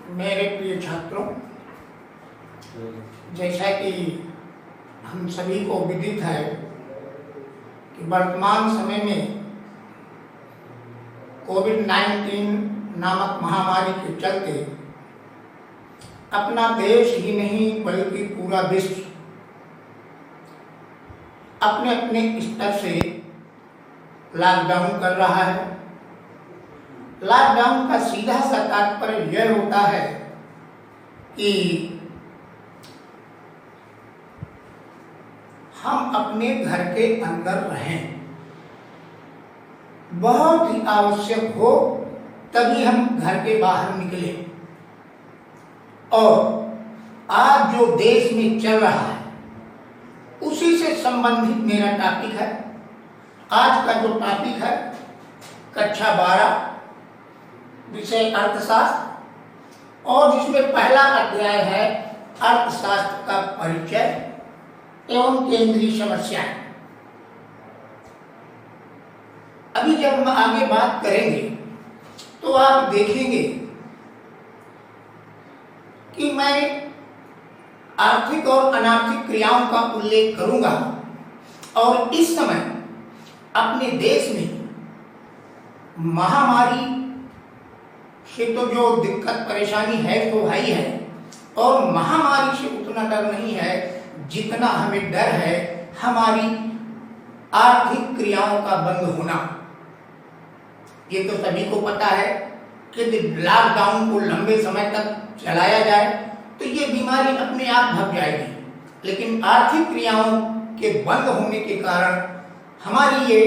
मेरे प्रिय छात्रों, जैसा कि हम सभी को विदित है कि वर्तमान समय में कोविड-19 नामक महामारी के चलते अपना देश ही नहीं बल्कि पूरा विश्व अपने अपने स्तर से लॉकडाउन कर रहा है। लॉकडाउन का सीधा सा तात्पर्य यह होता है कि हम अपने घर के अंदर रहें। बहुत ही आवश्यक हो तभी हम घर के बाहर निकलें। और आज जो देश में चल रहा है उसी से संबंधित मेरा टॉपिक है। आज का जो टॉपिक है कक्षा 12 विषय अर्थशास्त्र, और जिसमें पहला अध्याय है अर्थशास्त्र का परिचय एवं केंद्रीय समस्याएं। अभी जब हम आगे बात करेंगे तो आप देखेंगे कि मैं आर्थिक और अनार्थिक क्रियाओं का उल्लेख करूंगा। और इस समय अपने देश में महामारी से तो जो दिक्कत परेशानी है तो है ही है, और महामारी से उतना डर नहीं है जितना हमें डर है हमारी आर्थिक क्रियाओं का बंद होना। ये तो सभी को पता है कि लॉकडाउन को लंबे समय तक चलाया जाए तो ये बीमारी अपने आप भाग जाएगी, लेकिन आर्थिक क्रियाओं के बंद होने के कारण हमारी ये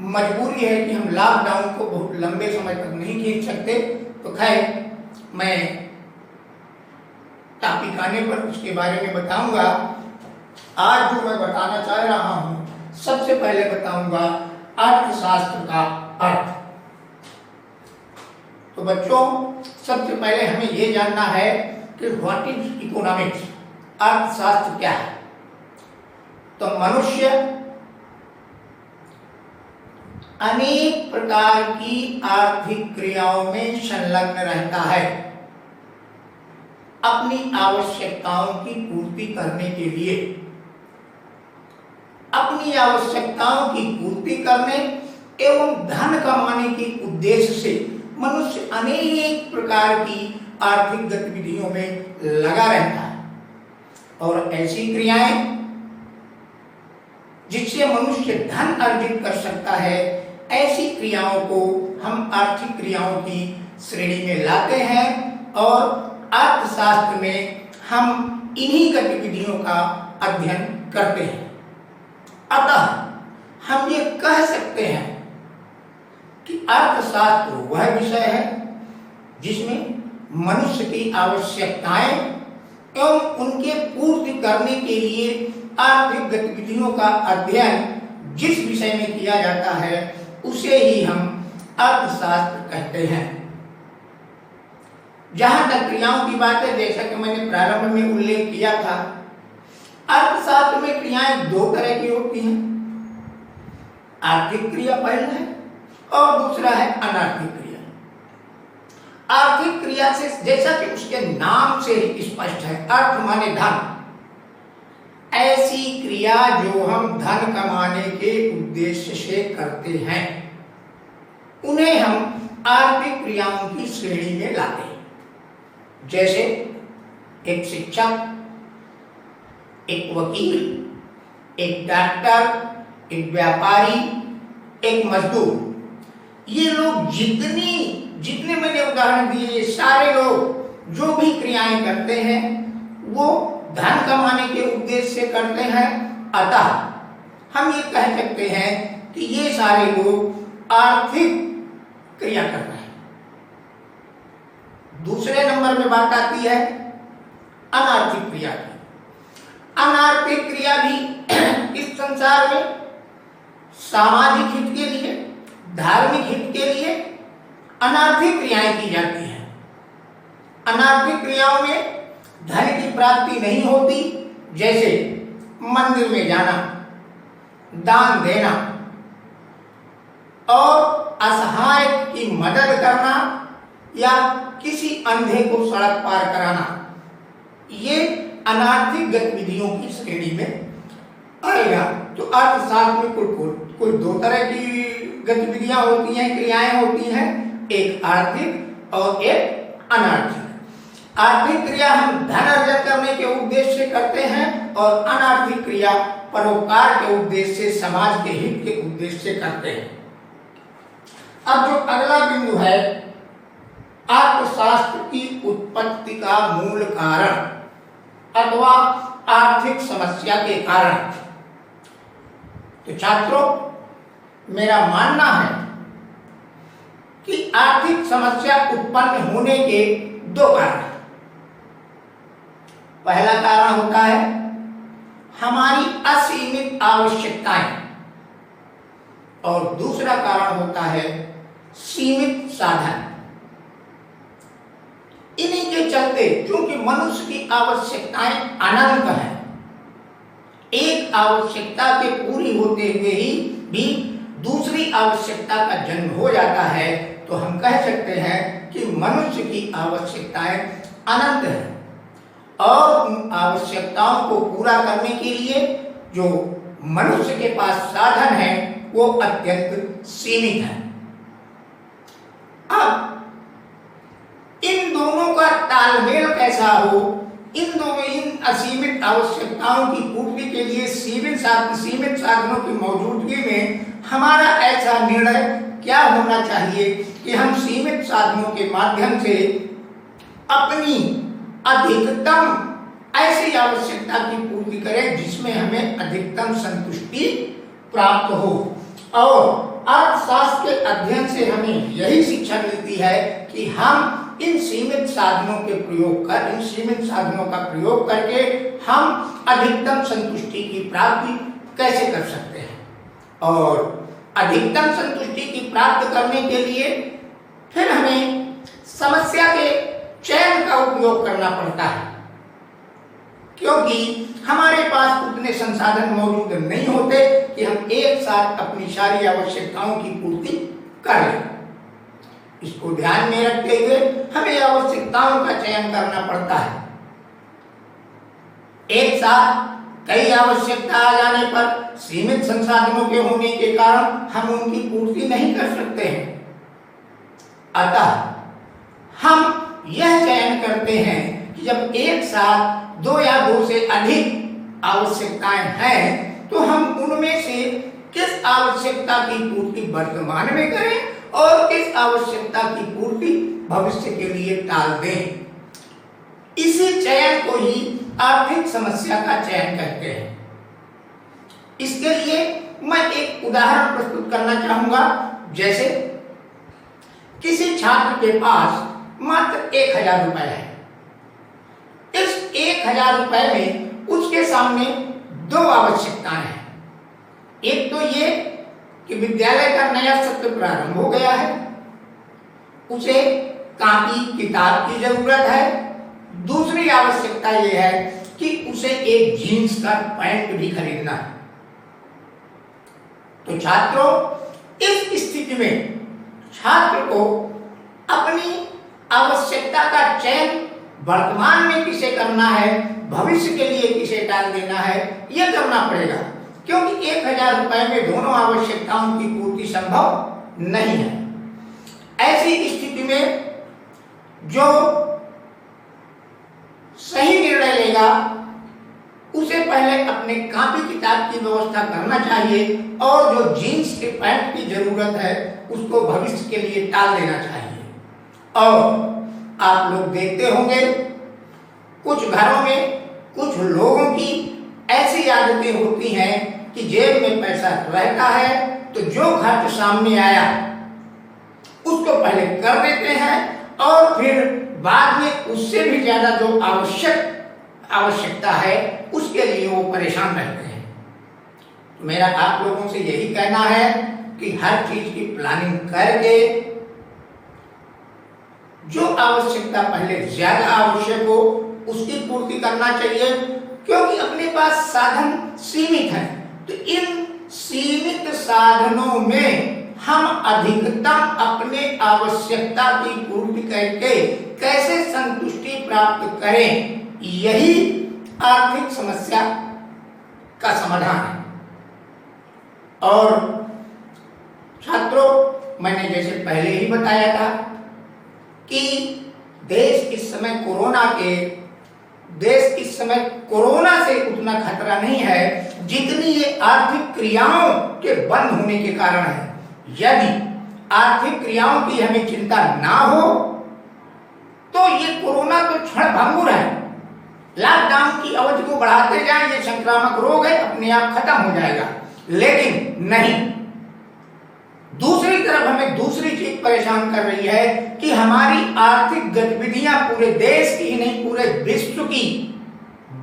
मजबूरी है कि हम लॉकडाउन को बहुत लंबे समय तक नहीं खींच सकते। तो खैर, मैं टॉपिक आने पर उसके बारे में बताऊंगा। आज जो मैं बताना चाह रहा हूं, सबसे पहले बताऊंगा अर्थशास्त्र का अर्थ। तो बच्चों, सबसे पहले हमें यह जानना है कि व्हाट इज इकोनॉमिक्स, अर्थशास्त्र क्या है। तो मनुष्य अनेक प्रकार की आर्थिक क्रियाओं में संलग्न रहता है अपनी आवश्यकताओं की पूर्ति करने के लिए। अपनी आवश्यकताओं की पूर्ति करने एवं धन कमाने के उद्देश्य से मनुष्य अनेक प्रकार की आर्थिक गतिविधियों में लगा रहता है। और ऐसी क्रियाएं जिससे मनुष्य धन अर्जित कर सकता है, ऐसी क्रियाओं को हम आर्थिक क्रियाओं की श्रेणी में लाते हैं। और अर्थशास्त्र में हम इन्हीं गतिविधियों का अध्ययन करते हैं। अतः हम ये कह सकते हैं कि अर्थशास्त्र वह विषय है जिसमें मनुष्य की आवश्यकताएं एवं उनके पूर्ति करने के लिए आर्थिक गतिविधियों का अध्ययन जिस विषय में किया जाता है उसे ही हम अर्थशास्त्र कहते हैं। जहां तक क्रियाओं की बात है, जैसा कि मैंने प्रारंभ में उल्लेख किया था, अर्थशास्त्र में क्रियाएं दो तरह की होती हैं। आर्थिक क्रिया पहला है और दूसरा है अनार्थिक क्रिया। आर्थिक क्रिया से, जैसा कि उसके नाम से स्पष्ट है, अर्थ माने धन, ऐसी क्रिया जो हम धन कमाने के उद्देश्य से करते हैं उन्हें हम आर्थिक क्रियाओं की श्रेणी में लाते हैं। जैसे एक शिक्षक, एक वकील, एक डॉक्टर, एक व्यापारी, एक मजदूर, ये लोग जितने मैंने उदाहरण दिए, ये सारे लोग जो भी क्रियाएं करते हैं वो धन कमाने के उद्देश्य से करते हैं। अतः हम ये कह सकते हैं कि ये सारे लोग आर्थिक क्रिया कर रहे हैं। दूसरे नंबर में बात आती है अनार्थिक क्रिया की। अनार्थिक क्रिया भी इस संसार में सामाजिक हित के लिए, धार्मिक हित के लिए अनार्थिक क्रियाएं की जाती हैं। अनार्थिक क्रियाओं में धन की प्राप्ति नहीं होती, जैसे मंदिर में जाना, दान देना और असहाय की मदद करना, या किसी अंधे को सड़क पार कराना, ये अनार्थिक गतिविधियों की श्रेणी में आएगा। तो अर्थशास्त्र में कुल दो तरह की गतिविधियां होती हैं, क्रियाएं होती हैं, एक आर्थिक और एक अनार्थिक। आर्थिक क्रिया हम धन अर्जन करने के उद्देश्य से करते हैं और अनार्थिक क्रिया परोपकार के उद्देश्य से, समाज के हित के उद्देश्य से करते हैं। अब जो अगला बिंदु है, अर्थशास्त्र की उत्पत्ति का मूल कारण अथवा आर्थिक समस्या के कारण। तो छात्रों, मेरा मानना है कि आर्थिक समस्या उत्पन्न होने के दो कारण। पहला कारण होता है हमारी असीमित आवश्यकताएं और दूसरा कारण होता है सीमित साधन। इन्हीं के चलते, क्योंकि मनुष्य की आवश्यकताएं अनंत हैं, एक आवश्यकता के पूरी होते हुए ही भी दूसरी आवश्यकता का जन्म हो जाता है, तो हम कह सकते हैं कि मनुष्य की आवश्यकताएं अनंत हैं और उन आवश्यकताओं को पूरा करने के लिए जो मनुष्य के पास साधन है वो अत्यंत सीमित है। अब इन दोनों का तालमेल कैसा हो, इन असीमित आवश्यकताओं की पूर्ति के लिए सीमित साधनों की मौजूदगी में हमारा ऐसा निर्णय क्या होना चाहिए कि हम सीमित साधनों के माध्यम से अपनी अधिकतम ऐसी आवश्यकता की पूर्ति करें जिसमें हमें अधिकतम संतुष्टि प्राप्त हो। और अर्थशास्त्र के अध्ययन से हमें यही शिक्षा मिलती है कि हम इन सीमित साधनों का प्रयोग करके हम अधिकतम संतुष्टि की प्राप्ति कैसे कर सकते हैं। और अधिकतम संतुष्टि की प्राप्त करने के लिए फिर हमें समस्या के चयन का उपयोग करना पड़ता है, क्योंकि हमारे पास उतने संसाधन मौजूद नहीं होते कि हम एक साथ अपनी सारी आवश्यकताओं की पूर्ति कर लें। इसको ध्यान में रखते हुए हमें आवश्यकताओं का चयन करना पड़ता है। एक साथ कई आवश्यकता आ जाने पर सीमित संसाधनों के होने के कारण हम उनकी पूर्ति नहीं कर सकते हैं। अतः हम यह चयन करते हैं कि जब एक साथ दो या दो से अधिक आवश्यकताएं हैं तो हम उनमें से किस आवश्यकता की पूर्ति वर्तमान में करें और किस आवश्यकता की पूर्ति भविष्य के लिए टाल दें। इसी चयन को ही आर्थिक समस्या का चयन कहते हैं। इसके लिए मैं एक उदाहरण प्रस्तुत करना चाहूंगा। जैसे किसी छात्र के पास मात्र 1000 रुपए है। इस 1000 रुपए में उसके सामने दो आवश्यकताएं हैं। एक तो ये कि विद्यालय का नया सत्र प्रारंभ हो गया है, उसे कॉपी किताब की जरूरत है। दूसरी आवश्यकता यह है कि उसे एक जीन्स का पैंट भी खरीदना है। तो छात्रों, इस स्थिति में छात्र को अपनी आवश्यकता का चयन वर्तमान में किसे करना है, भविष्य के लिए किसे टाल देना है, यह करना पड़ेगा, क्योंकि 1000 रुपए में दोनों आवश्यकताओं की पूर्ति संभव नहीं है। ऐसी स्थिति में जो सही निर्णय लेगा उसे पहले अपने कॉपी किताब की व्यवस्था करना चाहिए और जो जीन्स के पैंट की जरूरत है उसको भविष्य के लिए टाल देना चाहिए। और आप लोग देखते होंगे कुछ घरों में कुछ लोगों की ऐसी आदतें होती हैं कि जेब में पैसा रहता है तो जो खर्च सामने आया उसको पहले कर देते हैं और फिर बाद में उससे भी ज्यादा जो आवश्यकता है उसके लिए वो परेशान रहते हैं। तो मेरा आप लोगों से यही कहना है कि हर चीज की प्लानिंग करके जो आवश्यकता पहले ज्यादा आवश्यक हो उसकी पूर्ति करना चाहिए, क्योंकि अपने पास साधन सीमित हैं। तो इन सीमित साधनों में हम अधिकतम अपने आवश्यकता की पूर्ति करके कैसे संतुष्टि प्राप्त करें, यही आर्थिक समस्या का समाधान है। और छात्रों, मैंने जैसे पहले ही बताया था कि देश इस समय कोरोना से उतना खतरा नहीं है जितनी ये आर्थिक क्रियाओं के बंद होने के कारण है। यदि आर्थिक क्रियाओं की हमें चिंता ना हो तो ये कोरोना तो क्षणभंगुर है। लॉकडाउन की अवधि को बढ़ाते जाएं, ये संक्रामक रोग है, अपने आप खत्म हो जाएगा। लेकिन नहीं, दूसरी तरफ हमें दूसरी चीज परेशान कर रही है कि हमारी आर्थिक गतिविधियां पूरे देश की ही नहीं पूरे विश्व की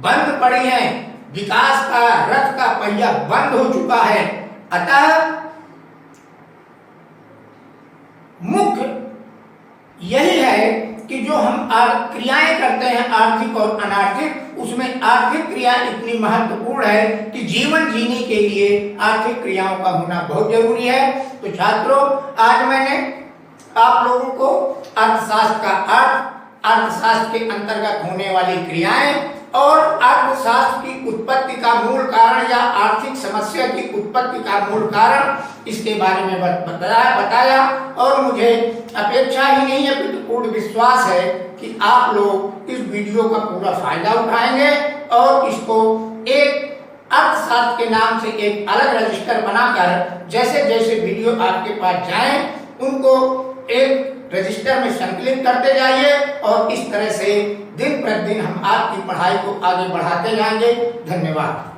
बंद पड़ी हैं। विकास का रथ का पहिया बंद हो चुका है। अतः मुख्य यही है कि जो हम क्रियाएं करते हैं आर्थिक और अनार्थिक, उसमें आर्थिक क्रिया इतनी महत्वपूर्ण है कि जीवन जीने के लिए आर्थिक क्रियाओं का होना बहुत जरूरी है। तो छात्रों, आज मैंने आप लोगों को अर्थशास्त्र का अर्थ, अर्थशास्त्र के अंतर्गत होने वाली क्रियाएं और अर्थशास्त्र की उत्पत्ति का मूल कारण या आर्थिक समस्या की उत्पत्ति का मूल कारण, इसके बारे में बताया। और मुझे अपेक्षा ही नहीं है अपितु पूर्ण विश्वास है कि आप लोग इस वीडियो का पूरा फायदा उठाएंगे और इसको एक अर्थशास्त्र के नाम से एक अलग रजिस्टर बनाकर जैसे जैसे वीडियो आपके पास जाएं उनको एक रजिस्टर में संकलित करते जाइए और इस तरह से दिन प्रतिदिन हम आपकी पढ़ाई को आगे बढ़ाते जाएंगे। धन्यवाद।